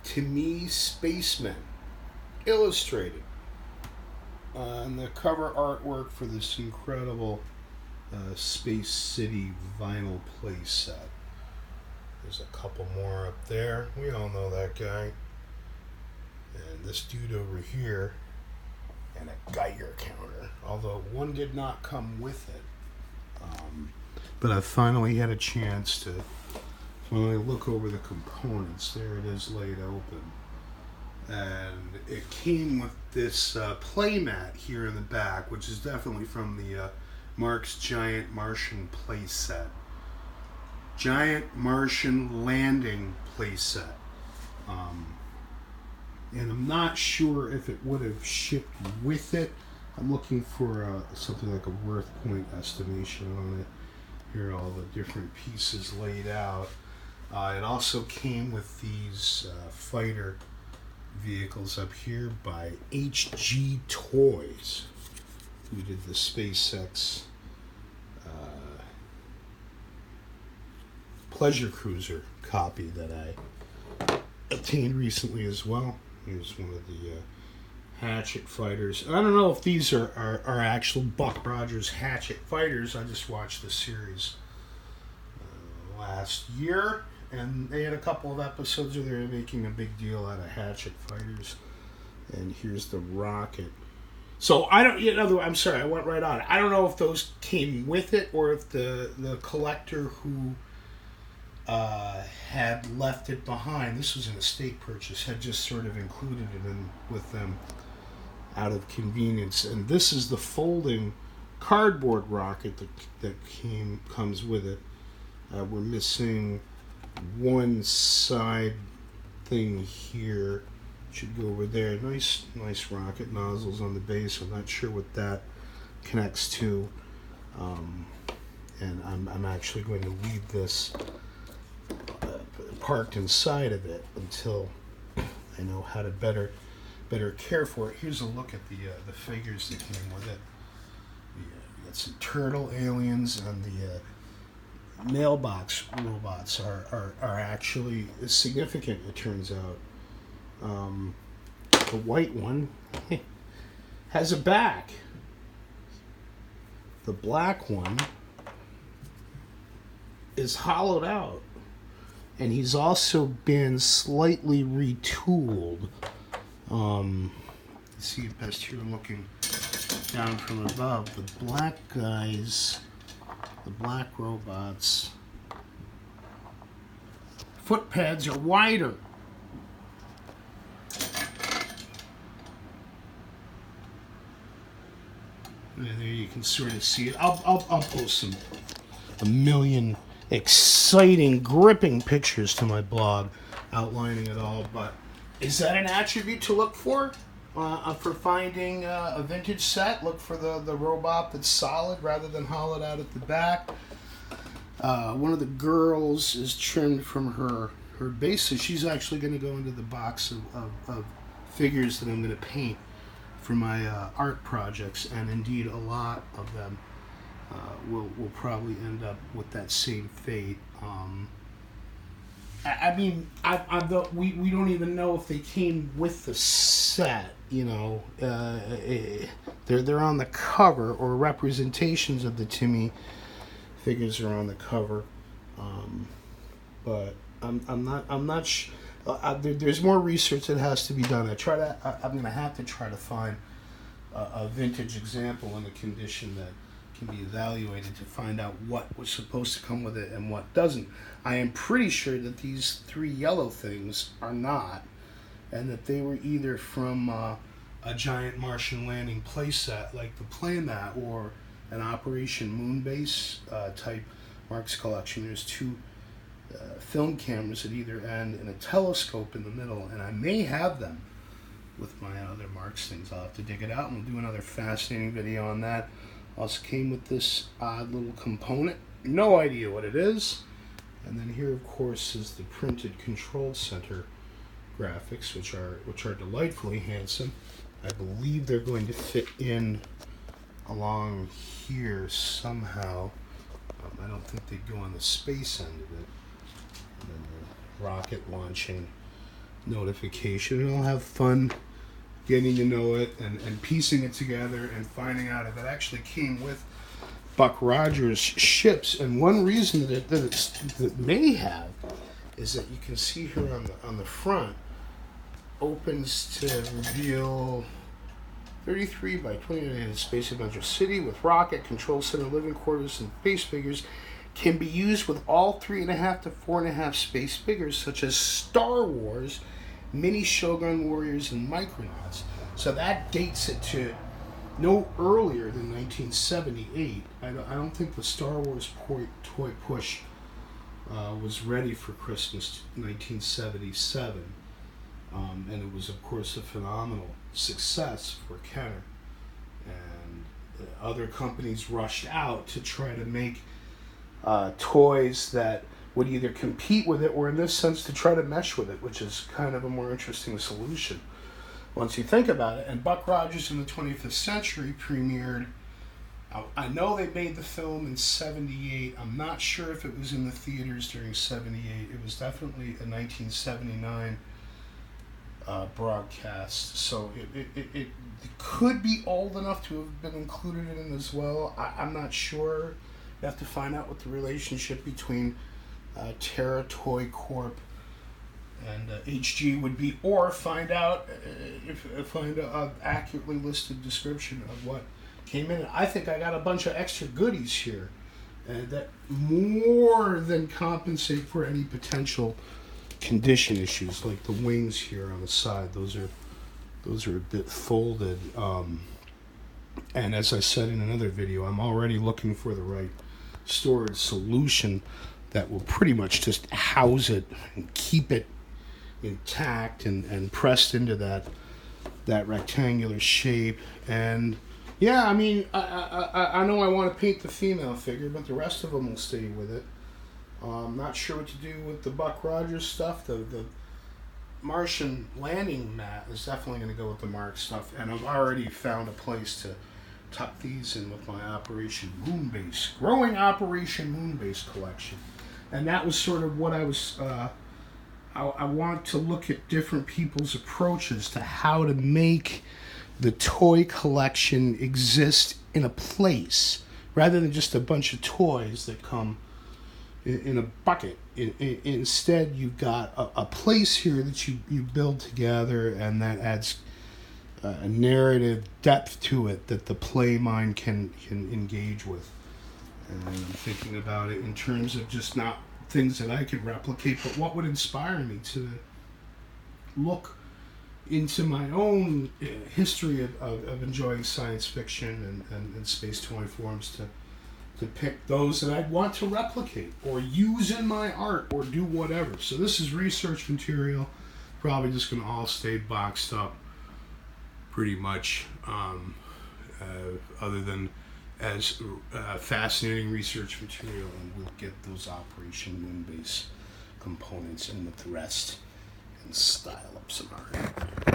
Timmee Spacemen, illustrated. And the cover artwork for this incredible Space City vinyl playset. There's a couple more up there. We all know that guy. And this dude over here. And a Geiger counter. Although one did not come with it. But I finally had a chance to finally look over the components. There it is laid open. And it came with this playmat here in the back, which is definitely from the Marx giant Martian playset. Giant Martian Landing playset. And I'm not sure if it would have shipped with it. I'm looking for something like a worth point estimation on it. Here are all the different pieces laid out. It also came with these fighter vehicles up here by HG Toys, who did the SpaceX Pleasure Cruiser copy that I obtained recently as well. Here's one of the Hatchet fighters. I don't know if these are actual Buck Rogers Hatchet fighters. I just watched the series last year, and they had a couple of episodes where they were making a big deal out of Hatchet fighters. And here's the rocket. So I don't. I'm sorry, I went right on. I don't know if those came with it or if the collector who had left it behind. This was an estate purchase. Had just sort of included it in with them out of convenience. And this is the folding cardboard rocket that comes with it. We're missing one side thing here. Should go over there. Nice rocket nozzles on the base. I'm not sure what that connects to. And I'm actually going to leave this parked inside of it until I know how to better care for it. Here's a look at the figures that came with it. We got some turtle aliens, and the mailbox robots are actually significant, it turns out. The white one has a back. The black one is hollowed out. And he's also been slightly retooled. See it best here looking down from above. The black guys, the black robots, foot pads are wider. And there you can sort of see it. I'll post a million exciting, gripping pictures to my blog outlining it all. But is that an attribute to look for finding a vintage set? Look for the robot that's solid rather than hollowed out at the back. One of the girls is trimmed from her base, so she's actually going to go into the box of figures that I'm going to paint for my art projects, and indeed a lot of them will probably end up with that same fate. We don't even know if they came with the set. They're on the cover, or representations of the Timmee figures are on the cover. But I'm not sure. There's more research that has to be done. I'm going to have to try to find a vintage example in a condition that can be evaluated to find out what was supposed to come with it and what doesn't. I am pretty sure that these three yellow things are not, and that they were either from a giant Martian Landing playset like the playmat, or an Operation Moonbase type Marx collection. There's two film cameras at either end and a telescope in the middle, and I may have them with my other Marx things. I'll have to dig it out, and we'll do another fascinating video on that. Also came with this odd little component. No idea what it is. And then here, of course, is the printed control center graphics, which are delightfully handsome. I believe they're going to fit in along here somehow. I don't think they'd go on the space end of it. And then the rocket launching notification, and I'll have fun getting to know it and piecing it together and finding out if it actually came with Buck Rogers ships. And one reason that it may have is that you can see here on the front, opens to reveal 33 by 29 Space Adventure City with rocket, control center, living quarters, and space figures. Can be used with all 3.5 to 4.5 space figures such as Star Wars, Mini Shogun Warriors, and Micronauts. So that dates it to no earlier than 1978. I don't think the Star Wars toy push was ready for Christmas 1977. And it was, of course, a phenomenal success for Kenner. And other companies rushed out to try to make toys that would either compete with it or, in this sense, to try to mesh with it, which is kind of a more interesting solution once you think about it. And Buck Rogers in the 25th Century premiered, I know they made the film in 78. I'm not sure if it was in the theaters during 78. It was definitely a 1979 broadcast. So it could be old enough to have been included in it as well. I'm not sure. You have to find out what the relationship between Terra Toy Corp and HG would be, or find out find an accurately listed description of what came in. I think I got a bunch of extra goodies here that more than compensate for any potential condition issues, like the wings here on the side. Those are a bit folded. And as I said in another video, I'm already looking for the right storage solution that will pretty much just house it and keep it intact and pressed into that rectangular shape. And yeah, I mean, I know I want to paint the female figure, but the rest of them will stay with it. I'm not sure what to do with the Buck Rogers stuff. The Martian Landing mat is definitely going to go with the Marx stuff, and I've already found a place to tuck these in with my Operation Moonbase, growing Operation Moonbase collection. And that was sort of what I was, I want to look at different people's approaches to how to make the toy collection exist in a place, rather than just a bunch of toys that come in a bucket. Instead, you've got a place here that you build together, and that adds a narrative depth to it that the play mind can engage with. And I'm thinking about it in terms of just not things that I could replicate, but what would inspire me to look into my own history of enjoying science fiction and space toy forms to pick those that I'd want to replicate or use in my art or do whatever. So this is research material, probably just going to all stay boxed up pretty much, other than as fascinating research material, and we'll get those Operation Moonbase components in with the rest and style up some art.